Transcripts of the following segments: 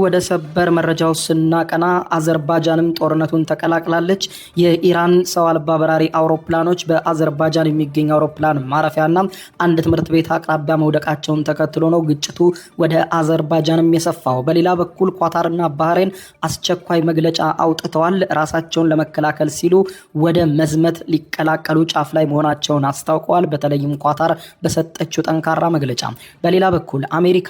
ወደ ሰበር መረጃው ስናቀና አዘርባጃንም ጦርነቱን ተቀላቅላለች። የኢራን ሰው አልባ በራሪ አውሮፕላኖች በአዘርባጃን የሚገኝ አውሮፕላን ማረፊያና አንድ ትምህርት ቤት አቅራቢያ መውደቃቸውን ተከትሎ ነው ግጭቱ ወደ አዘርባጃንም የሰፋው። በሌላ በኩል ኳታርና ባህሬን አስቸኳይ መግለጫ አውጥተዋል። ራሳቸውን ለመከላከል ሲሉ ወደ መዝመት ሊቀላቀሉ ጫፍ ላይ መሆናቸውን አስታውቀዋል። በተለይም ኳታር በሰጠችው ጠንካራ መግለጫ። በሌላ በኩል አሜሪካ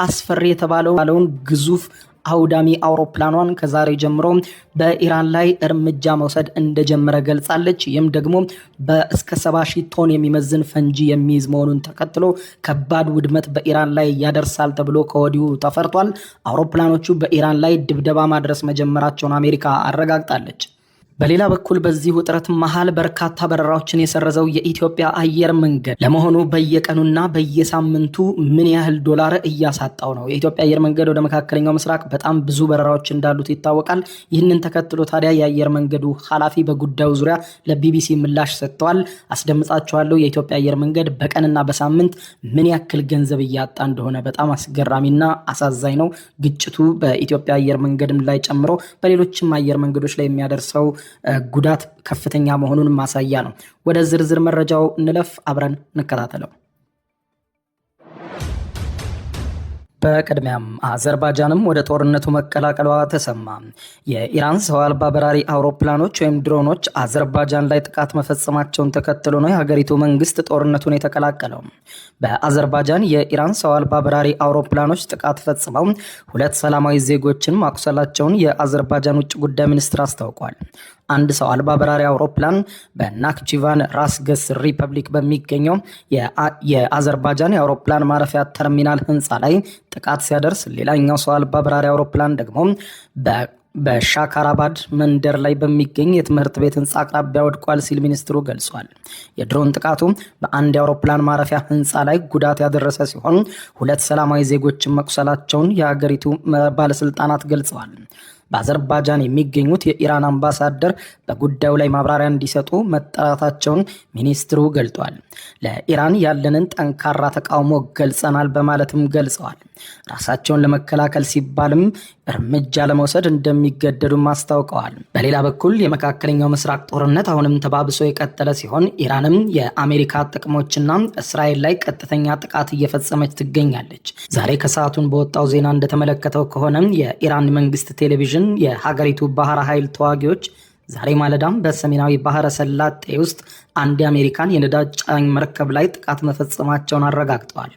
አስፈሪ የተባለውን ግዙፍ አውዳሚ አውሮፕላኗን ከዛሬ ጀምሮ በኢራን ላይ እርምጃ መውሰድ እንደጀመረ ገልጻለች። ይህም ደግሞ እስከ 70,000 ቶን የሚመዝን ፈንጂ የሚይዝ መሆኑን ተከትሎ ከባድ ውድመት በኢራን ላይ ያደርሳል ተብሎ ከወዲሁ ተፈርቷል። አውሮፕላኖቹ በኢራን ላይ ድብደባ ማድረስ መጀመራቸውን አሜሪካ አረጋግጣለች። በሌላ በኩል በዚህ ውጥረት መሃል በርካታ በረራዎችን የሰረዘው የኢትዮጵያ አየር መንገድ ለመሆኑ በየቀኑና በየሳምንቱ ምን ያህል ዶላር እያሳጣው ነው? የኢትዮጵያ አየር መንገድ ወደ መካከለኛው ምስራቅ በጣም ብዙ በረራዎች እንዳሉት ይታወቃል። ይህንን ተከትሎ ታዲያ የአየር መንገዱ ኃላፊ በጉዳዩ ዙሪያ ለቢቢሲ ምላሽ ሰጥተዋል። አስደምጣቸዋለሁ። የኢትዮጵያ አየር መንገድ በቀንና በሳምንት ምን ያክል ገንዘብ እያጣ እንደሆነ በጣም አስገራሚና አሳዛኝ ነው። ግጭቱ በኢትዮጵያ አየር መንገድም ላይ ጨምሮ በሌሎችም አየር መንገዶች ላይ የሚያደርሰው ጉዳት ከፍተኛ መሆኑን ማሳያ ነው። ወደ ዝርዝር መረጃው እንለፍ፣ አብረን እንከታተለው። በቅድሚያም አዘርባጃንም ወደ ጦርነቱ መቀላቀሏ ተሰማ። የኢራን ሰው አልባ በራሪ አውሮፕላኖች ወይም ድሮኖች አዘርባጃን ላይ ጥቃት መፈጸማቸውን ተከትሎ ነው የሀገሪቱ መንግስት ጦርነቱን የተቀላቀለው። በአዘርባጃን የኢራን ሰው አልባ በራሪ አውሮፕላኖች ጥቃት ፈጽመው 2 ሰላማዊ ዜጎችን ማቁሰላቸውን የአዘርባጃን ውጭ ጉዳይ ሚኒስትር አስታውቋል። አንድ ሰው አልባ በራሪ አውሮፕላን በናክቺቫን ራስ ገስ ሪፐብሊክ በሚገኘው የአዘርባጃን የአውሮፕላን ማረፊያ ተርሚናል ህንፃ ላይ ጥቃት ሲያደርስ፣ ሌላኛው ሰው አልባ በራሪ አውሮፕላን ደግሞ በሻካራባድ መንደር ላይ በሚገኝ የትምህርት ቤት ህንፃ አቅራቢያ ወድቋል ሲል ሚኒስትሩ ገልጿል። የድሮን ጥቃቱ በአንድ የአውሮፕላን ማረፊያ ህንፃ ላይ ጉዳት ያደረሰ ሲሆን 2 ሰላማዊ ዜጎችን መቁሰላቸውን የሀገሪቱ ባለስልጣናት ገልጸዋል። በአዘርባጃን የሚገኙት የኢራን አምባሳደር በጉዳዩ ላይ ማብራሪያ እንዲሰጡ መጠራታቸውን ሚኒስትሩ ገልጧል። ለኢራን ያለንን ጠንካራ ተቃውሞ ገልጸናል በማለትም ገልጸዋል። ራሳቸውን ለመከላከል ሲባልም እርምጃ ለመውሰድ እንደሚገደዱም አስታውቀዋል። በሌላ በኩል የመካከለኛው ምስራቅ ጦርነት አሁንም ተባብሶ የቀጠለ ሲሆን ኢራንም የአሜሪካ ጥቅሞችና እስራኤል ላይ ቀጥተኛ ጥቃት እየፈጸመች ትገኛለች። ዛሬ ከሰዓቱን በወጣው ዜና እንደተመለከተው ከሆነ የኢራን መንግስት ቴሌቪዥን የሀገሪቱ ባህር ኃይል ተዋጊዎች ዛሬ ማለዳም በሰሜናዊ ባህረ ሰላጤ ውስጥ አንድ የአሜሪካን የነዳጅ ጫኝ መርከብ ላይ ጥቃት መፈጸማቸውን አረጋግጠዋል።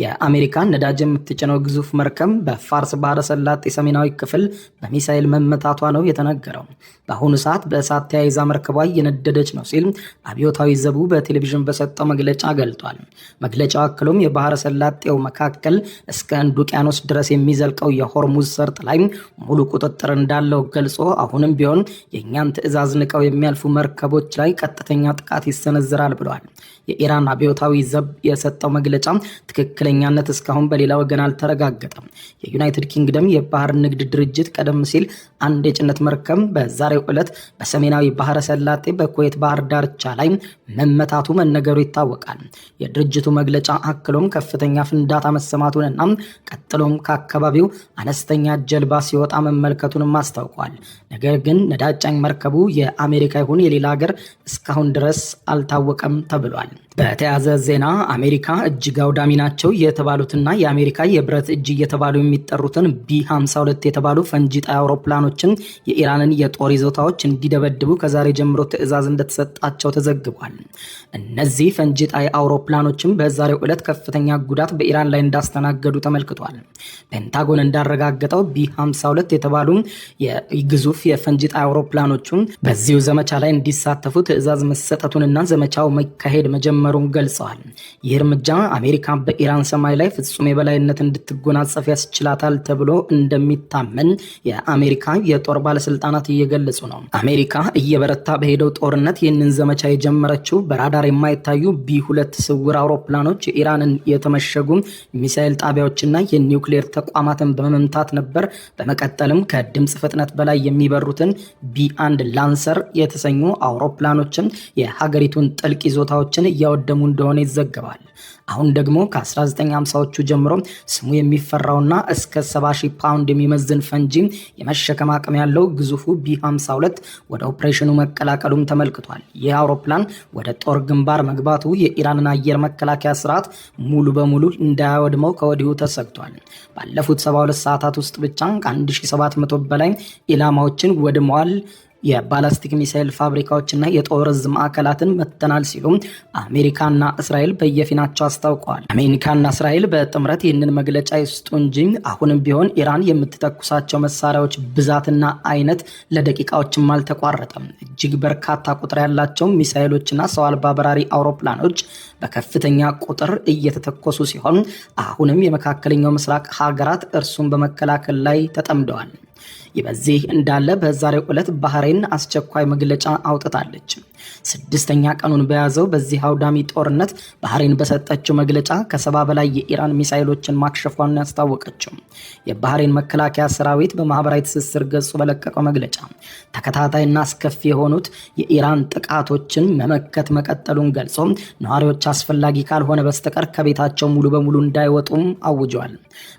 የአሜሪካን ነዳጅ የምትጭነው ግዙፍ መርከብ በፋርስ ባህረ ሰላጤ ሰሜናዊ ክፍል በሚሳኤል መመታቷ ነው የተነገረው። በአሁኑ ሰዓት በእሳት ተያይዛ መርከቧ እየነደደች ነው ሲል አብዮታዊ ዘቡ በቴሌቪዥን በሰጠው መግለጫ ገልጧል። መግለጫው አክሎም የባህረ ሰላጤው መካከል እስከ ህንድ ውቅያኖስ ድረስ የሚዘልቀው የሆርሙዝ ሰርጥ ላይ ሙሉ ቁጥጥር እንዳለው ገልጾ አሁንም ቢሆን የእኛን ትዕዛዝ ንቀው የሚያልፉ መርከቦች ላይ ቀጥተኛ ጥቃት ይሰነዝራል ብለዋል። የኢራን አብዮታዊ ዘብ የሰጠው መግለጫ ትክክለኛነት እስካሁን በሌላ ወገን አልተረጋገጠም። የዩናይትድ ኪንግደም የባህር ንግድ ድርጅት ቀደም ሲል አንድ የጭነት መርከብ በዛሬው ዕለት በሰሜናዊ ባህረ ሰላጤ በኩዌት ባህር ዳርቻ ላይ መመታቱ መነገሩ ይታወቃል። የድርጅቱ መግለጫ አክሎም ከፍተኛ ፍንዳታ መሰማቱንና ቀጥሎም ከአካባቢው አነስተኛ ጀልባ ሲወጣ መመልከቱንም አስታውቋል። ነገር ግን ነዳጅ ጫኝ መርከቡ የአሜሪካ ይሁን የሌላ ሀገር እስካሁን ድረስ አልታወቀም ተብሏል። በተያያዘ ዜና አሜሪካ እጅግ አውዳሚ ናቸው የተባሉትና የአሜሪካ የብረት እጅ እየተባሉ የሚጠሩትን ቢ52 የተባሉ ፈንጂ ጣይ አውሮፕላኖችን የኢራንን የጦር ይዞታዎች እንዲደበድቡ ከዛሬ ጀምሮ ትዕዛዝ እንደተሰጣቸው ተዘግቧል። እነዚህ ፈንጂ ጣይ አውሮፕላኖችም በዛሬው ዕለት ከፍተኛ ጉዳት በኢራን ላይ እንዳስተናገዱ ተመልክቷል። ፔንታጎን እንዳረጋገጠው ቢ52 የተባሉ ግዙፍ የፈንጂ ጣይ አውሮፕላኖቹን በዚሁ ዘመቻ ላይ እንዲሳተፉ ትዕዛዝ መሰጠቱንና ዘመቻው መካሄድ መጀመሩን ገልጸዋል። ይህ እርምጃ አሜሪካ በኢራን ሰማይ ላይ ፍጹም የበላይነት እንድትጎናጸፍ ያስችላታል ተብሎ እንደሚታመን የአሜሪካ የጦር ባለስልጣናት እየገለጹ ነው። አሜሪካ እየበረታ በሄደው ጦርነት ይህንን ዘመቻ የጀመረችው በራዳር የማይታዩ ቢ2 ስውር አውሮፕላኖች የኢራንን የተመሸጉ ሚሳኤል ጣቢያዎችና የኒውክሌር ተቋማትን በመምታት ነበር። በመቀጠልም ከድምፅ ፍጥነት በላይ የሚበሩትን ቢ1 ላንሰር የተሰኙ አውሮፕላኖችን የሀገሪቱን ጥልቅ ይዞታዎችን እያወደሙ እንደሆነ ይዘገባል። አሁን ደግሞ ከ1950ዎቹ ጀምሮ ስሙ የሚፈራውና እስከ 70,000 ፓውንድ የሚመዝን ፈንጂ የመሸከም አቅም ያለው ግዙፉ ቢ52 ወደ ኦፕሬሽኑ መቀላቀሉም ተመልክቷል። ይህ አውሮፕላን ወደ ጦር ግንባር መግባቱ የኢራንን አየር መከላከያ ስርዓት ሙሉ በሙሉ እንዳያወድመው ከወዲሁ ተሰግቷል። ባለፉት 72 ሰዓታት ውስጥ ብቻ ከ1700 በላይ ኢላማዎችን ወድመዋል። የባላስቲክ ሚሳኤል ፋብሪካዎችና የጦር ዕዝ ማዕከላትን መተናል ሲሉ አሜሪካና እስራኤል በየፊናቸው አስታውቀዋል። አሜሪካና እስራኤል በጥምረት ይህንን መግለጫ ይስጡ እንጂ አሁንም ቢሆን ኢራን የምትተኩሳቸው መሳሪያዎች ብዛትና አይነት ለደቂቃዎችም አልተቋረጠም። እጅግ በርካታ ቁጥር ያላቸው ሚሳኤሎችና ሰው አልባ በራሪ አውሮፕላኖች በከፍተኛ ቁጥር እየተተኮሱ ሲሆን አሁንም የመካከለኛው ምስራቅ ሀገራት እርሱን በመከላከል ላይ ተጠምደዋል። ይህ በዚህ እንዳለ በዛሬው ዕለት ባህሬን አስቸኳይ መግለጫ አውጥታለች። 6ኛ ቀኑን በያዘው በዚህ አውዳሚ ጦርነት ባህሬን በሰጠችው መግለጫ ከ70 በላይ የኢራን ሚሳኤሎችን ማክሸፏን ያስታወቀችው የባህሬን መከላከያ ሰራዊት በማህበራዊ ትስስር ገጹ በለቀቀው መግለጫ ተከታታይና አስከፊ የሆኑት የኢራን ጥቃቶችን መመከት መቀጠሉን ገልጾ ነዋሪዎች አስፈላጊ ካልሆነ በስተቀር ከቤታቸው ሙሉ በሙሉ እንዳይወጡም አውጀዋል።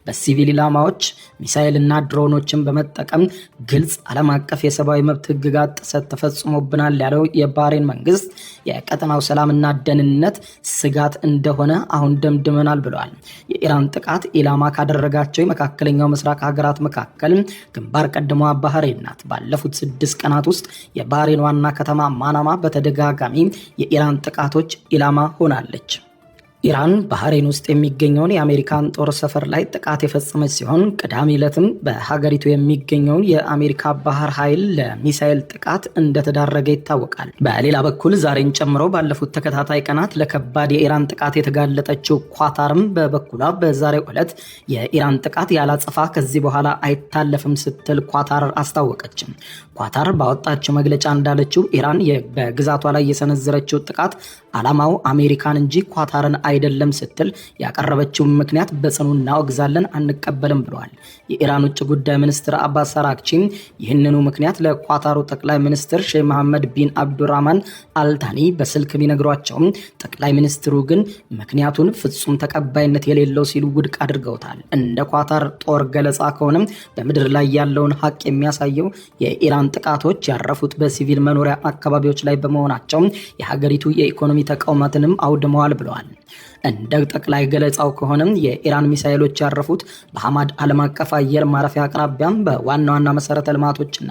በሲቪል ኢላማዎች ሚሳኤልና ድሮኖችን በመጠቀም ግልጽ ዓለም አቀፍ የሰብአዊ መብት ህግጋት ጥሰት ተፈጽሞብናል ያለው የባህሬን መንግስት የቀጠናው ሰላምና ደህንነት ስጋት እንደሆነ አሁን ደምድመናል ብለዋል። የኢራን ጥቃት ኢላማ ካደረጋቸው የመካከለኛው ምስራቅ ሀገራት መካከል ግንባር ቀደሟ ባህሬን ናት። ባለፉት 6 ቀናት ውስጥ የባህሬን ዋና ከተማ ማናማ በተደጋጋሚ የኢራን ጥቃቶች ኢላማ ሆናለች። ኢራን ባህሬን ውስጥ የሚገኘውን የአሜሪካን ጦር ሰፈር ላይ ጥቃት የፈጸመች ሲሆን ቅዳሜ ዕለትም በሀገሪቱ የሚገኘውን የአሜሪካ ባህር ኃይል ለሚሳኤል ጥቃት እንደተዳረገ ይታወቃል። በሌላ በኩል ዛሬን ጨምሮ ባለፉት ተከታታይ ቀናት ለከባድ የኢራን ጥቃት የተጋለጠችው ኳታርም በበኩሏ በዛሬው ዕለት የኢራን ጥቃት ያላጸፋ ከዚህ በኋላ አይታለፍም ስትል ኳታር አስታወቀችም። ኳታር ባወጣችው መግለጫ እንዳለችው ኢራን በግዛቷ ላይ የሰነዘረችው ጥቃት ዓላማው አሜሪካን እንጂ ኳታርን አይደለም ስትል ያቀረበችውን ምክንያት በጽኑ እናወግዛለን፣ አንቀበልም ብለዋል። የኢራን ውጭ ጉዳይ ሚኒስትር አባስ አራግቺ ይህንኑ ምክንያት ለኳታሩ ጠቅላይ ሚኒስትር ሼህ መሐመድ ቢን አብዱራህማን አልታኒ በስልክ ቢነግሯቸውም ጠቅላይ ሚኒስትሩ ግን ምክንያቱን ፍጹም ተቀባይነት የሌለው ሲሉ ውድቅ አድርገውታል። እንደ ኳታር ጦር ገለጻ ከሆነም በምድር ላይ ያለውን ሀቅ የሚያሳየው የኢራን ጥቃቶች ያረፉት በሲቪል መኖሪያ አካባቢዎች ላይ በመሆናቸው የሀገሪቱ የኢኮኖሚ ተቋማትንም አውድመዋል ብለዋል። እንደ ጠቅላይ ገለጻው ከሆነም የኢራን ሚሳኤሎች ያረፉት በሐማድ ዓለም አቀፍ አየር ማረፊያ አቅራቢያም በዋና ዋና መሰረተ ልማቶችና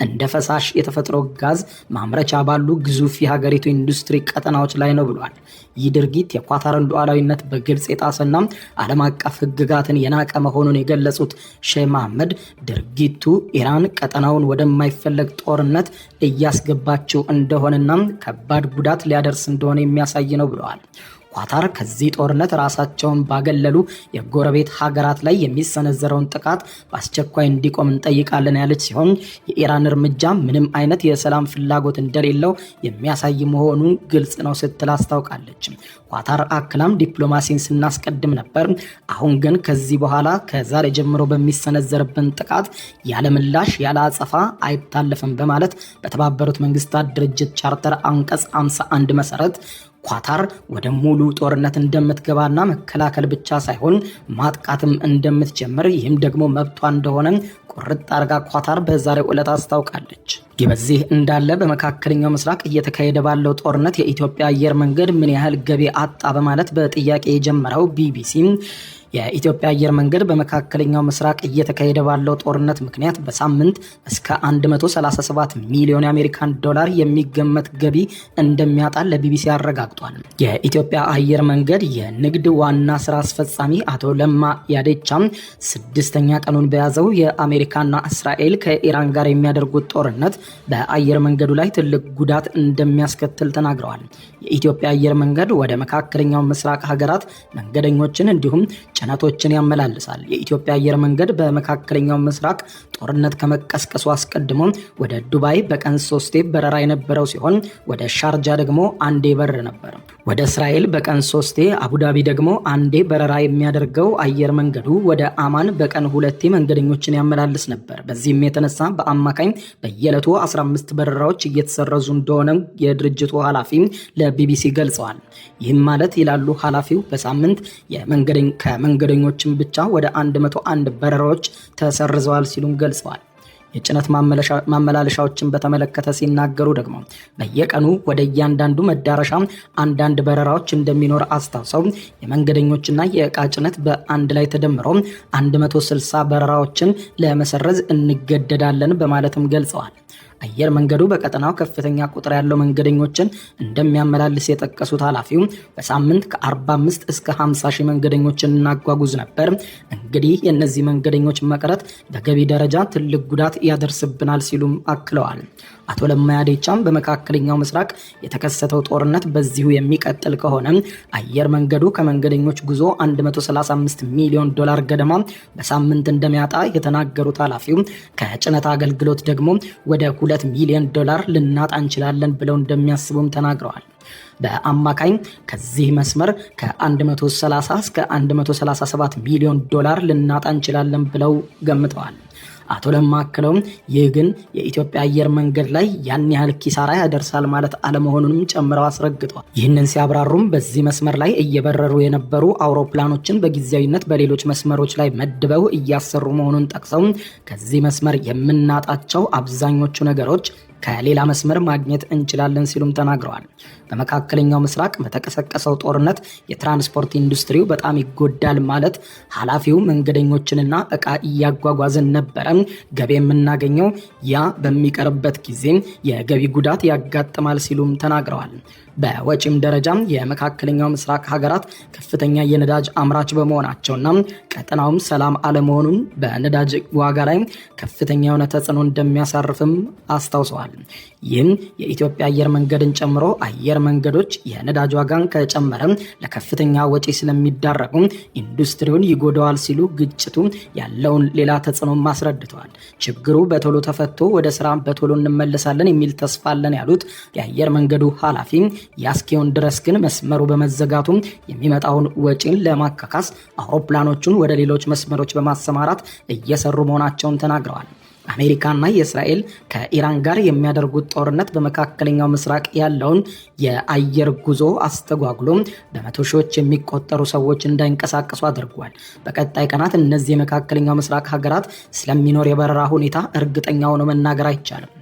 እንደ ፈሳሽ የተፈጥሮ ጋዝ ማምረቻ ባሉ ግዙፍ የሀገሪቱ ኢንዱስትሪ ቀጠናዎች ላይ ነው ብሏል። ይህ ድርጊት የኳታርን ሉዓላዊነት በግልጽ የጣሰና ዓለም አቀፍ ሕግጋትን የናቀ መሆኑን የገለጹት ሼህ መሐመድ ድርጊቱ ኢራን ቀጠናውን ወደማይፈለግ ጦርነት እያስገባችው እንደሆነና ከባድ ጉዳት ሊያደርስ እንደሆነ የሚያሳይ ነው ብለዋል። ኳታር ከዚህ ጦርነት ራሳቸውን ባገለሉ የጎረቤት ሀገራት ላይ የሚሰነዘረውን ጥቃት በአስቸኳይ እንዲቆም እንጠይቃለን ያለች ሲሆን የኢራን እርምጃ ምንም አይነት የሰላም ፍላጎት እንደሌለው የሚያሳይ መሆኑ ግልጽ ነው ስትል አስታውቃለች። ኳታር አክላም ዲፕሎማሲን ስናስቀድም ነበር፣ አሁን ግን ከዚህ በኋላ ከዛሬ ጀምሮ በሚሰነዘርብን ጥቃት ያለ ምላሽ ያለ አጸፋ አይታለፍም በማለት በተባበሩት መንግስታት ድርጅት ቻርተር አንቀጽ 51 መሰረት ኳታር ወደ ሙሉ ጦርነት እንደምትገባና መከላከል ብቻ ሳይሆን ማጥቃትም እንደምትጀምር ይህም ደግሞ መብቷ እንደሆነ ቁርጥ አርጋ ኳታር በዛሬው ዕለት አስታውቃለች። ይህ በዚህ እንዳለ በመካከለኛው ምስራቅ እየተካሄደ ባለው ጦርነት የኢትዮጵያ አየር መንገድ ምን ያህል ገቢ አጣ በማለት በጥያቄ የጀመረው ቢቢሲ የኢትዮጵያ አየር መንገድ በመካከለኛው ምስራቅ እየተካሄደ ባለው ጦርነት ምክንያት በሳምንት እስከ 137 ሚሊዮን የአሜሪካን ዶላር የሚገመት ገቢ እንደሚያጣ ለቢቢሲ አረጋግጧል። የኢትዮጵያ አየር መንገድ የንግድ ዋና ስራ አስፈጻሚ አቶ ለማ ያዴቻም 6ኛ ቀኑን በያዘው የአሜሪካና እስራኤል ከኢራን ጋር የሚያደርጉት ጦርነት በአየር መንገዱ ላይ ትልቅ ጉዳት እንደሚያስከትል ተናግረዋል። የኢትዮጵያ አየር መንገድ ወደ መካከለኛው ምስራቅ ሀገራት መንገደኞችን እንዲሁም ጭነቶችን ያመላልሳል። የኢትዮጵያ አየር መንገድ በመካከለኛው ምስራቅ ጦርነት ከመቀስቀሱ አስቀድሞ ወደ ዱባይ በቀን 3 በረራ የነበረው ሲሆን ወደ ሻርጃ ደግሞ 1 በር ነበር። ወደ እስራኤል በቀን 3፣ አቡዳቢ ደግሞ 1 በረራ የሚያደርገው አየር መንገዱ ወደ አማን በቀን 2 መንገደኞችን ያመላልስ ነበር። በዚህም የተነሳ በአማካኝ በየዕለቱ 15 በረራዎች እየተሰረዙ እንደሆነ የድርጅቱ ኃላፊ ለቢቢሲ ገልጸዋል። ይህም ማለት ይላሉ ኃላፊው በሳምንት ከመንገደኞችን ብቻ ወደ 101 በረራዎች ተሰርዘዋል ሲሉም ገልጸዋል። የጭነት ማመላለሻዎችን በተመለከተ ሲናገሩ ደግሞ በየቀኑ ወደ እያንዳንዱ መዳረሻ አንዳንድ በረራዎች እንደሚኖር አስታውሰው የመንገደኞችና የእቃ ጭነት በአንድ ላይ ተደምሮ 160 በረራዎችን ለመሰረዝ እንገደዳለን በማለትም ገልጸዋል። አየር መንገዱ በቀጠናው ከፍተኛ ቁጥር ያለው መንገደኞችን እንደሚያመላልስ የጠቀሱት ኃላፊው በሳምንት ከ45 እስከ 50 ሺህ መንገደኞችን እናጓጉዝ ነበር። እንግዲህ የእነዚህ መንገደኞች መቅረት በገቢ ደረጃ ትልቅ ጉዳት ያደርስብናል ሲሉም አክለዋል። አቶ ለማ ያዴቻም በመካከለኛው ምስራቅ የተከሰተው ጦርነት በዚሁ የሚቀጥል ከሆነ አየር መንገዱ ከመንገደኞች ጉዞ 135 ሚሊዮን ዶላር ገደማ በሳምንት እንደሚያጣ የተናገሩት ኃላፊው ከጭነት አገልግሎት ደግሞ ወደ 2 ሚሊዮን ዶላር ልናጣ እንችላለን ብለው እንደሚያስቡም ተናግረዋል። በአማካኝ ከዚህ መስመር ከ130 እስከ 137 ሚሊዮን ዶላር ልናጣ እንችላለን ብለው ገምተዋል። አቶ ለማ አክለውም ይህ ግን የኢትዮጵያ አየር መንገድ ላይ ያን ያህል ኪሳራ ያደርሳል ማለት አለመሆኑንም ጨምረው አስረግጠዋል። ይህንን ሲያብራሩም በዚህ መስመር ላይ እየበረሩ የነበሩ አውሮፕላኖችን በጊዜያዊነት በሌሎች መስመሮች ላይ መድበው እያሰሩ መሆኑን ጠቅሰው ከዚህ መስመር የምናጣቸው አብዛኞቹ ነገሮች ከሌላ መስመር ማግኘት እንችላለን ሲሉም ተናግረዋል። በመካከለኛው ምስራቅ በተቀሰቀሰው ጦርነት የትራንስፖርት ኢንዱስትሪው በጣም ይጎዳል ማለት ኃላፊው መንገደኞችንና እቃ እያጓጓዝን ነበረ፣ ገቢ የምናገኘው ያ በሚቀርበት ጊዜ የገቢ ጉዳት ያጋጥማል ሲሉም ተናግረዋል። በወጪም ደረጃ የመካከለኛው ምስራቅ ሀገራት ከፍተኛ የነዳጅ አምራች በመሆናቸውና ቀጠናውም ሰላም አለመሆኑን በነዳጅ ዋጋ ላይ ከፍተኛ የሆነ ተጽዕኖ እንደሚያሳርፍም አስታውሰዋል። ይህም የኢትዮጵያ አየር መንገድን ጨምሮ አየር መንገዶች የነዳጅ ዋጋን ከጨመረ ለከፍተኛ ወጪ ስለሚዳረጉ ኢንዱስትሪውን ይጎዳዋል ሲሉ ግጭቱ ያለውን ሌላ ተጽዕኖ አስረድተዋል። ችግሩ በቶሎ ተፈቶ ወደ ስራ በቶሎ እንመለሳለን የሚል ተስፋ አለን ያሉት የአየር መንገዱ ኃላፊ ያስኪውን ድረስ ግን መስመሩ በመዘጋቱ የሚመጣውን ወጪን ለማካካስ አውሮፕላኖቹን ወደ ሌሎች መስመሮች በማሰማራት እየሰሩ መሆናቸውን ተናግረዋል። አሜሪካና የእስራኤል ከኢራን ጋር የሚያደርጉት ጦርነት በመካከለኛው ምስራቅ ያለውን የአየር ጉዞ አስተጓጉሎ በመቶ ሺዎች የሚቆጠሩ ሰዎች እንዳይንቀሳቀሱ አድርጓል። በቀጣይ ቀናት እነዚህ የመካከለኛው ምስራቅ ሀገራት ስለሚኖር የበረራ ሁኔታ እርግጠኛ ሆኖ መናገር አይቻልም።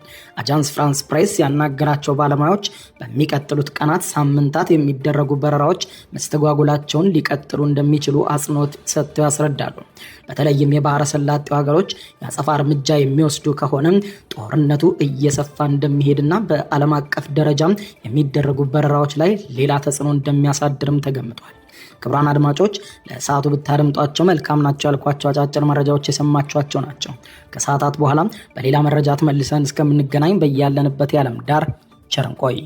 አጃንስ ፍራንስ ፕሬስ ያናገራቸው ባለሙያዎች በሚቀጥሉት ቀናት፣ ሳምንታት የሚደረጉ በረራዎች መስተጓጉላቸውን ሊቀጥሉ እንደሚችሉ አጽንኦት ሰጥተው ያስረዳሉ። በተለይም የባህረ ሰላጤው ሀገሮች የአጸፋ እርምጃ የሚወስዱ ከሆነ ጦርነቱ እየሰፋ እንደሚሄድና በዓለም አቀፍ ደረጃ የሚደረጉ በረራዎች ላይ ሌላ ተጽዕኖ እንደሚያሳድርም ተገምቷል። ክቡራን አድማጮች ለሰዓቱ ብታደምጧቸው መልካም ናቸው ያልኳቸው አጫጭር መረጃዎች የሰማችኋቸው ናቸው። ከሰዓታት በኋላ በሌላ መረጃ ተመልሰን እስከምንገናኝ በያለንበት የዓለም ዳር ቸር እንቆይ።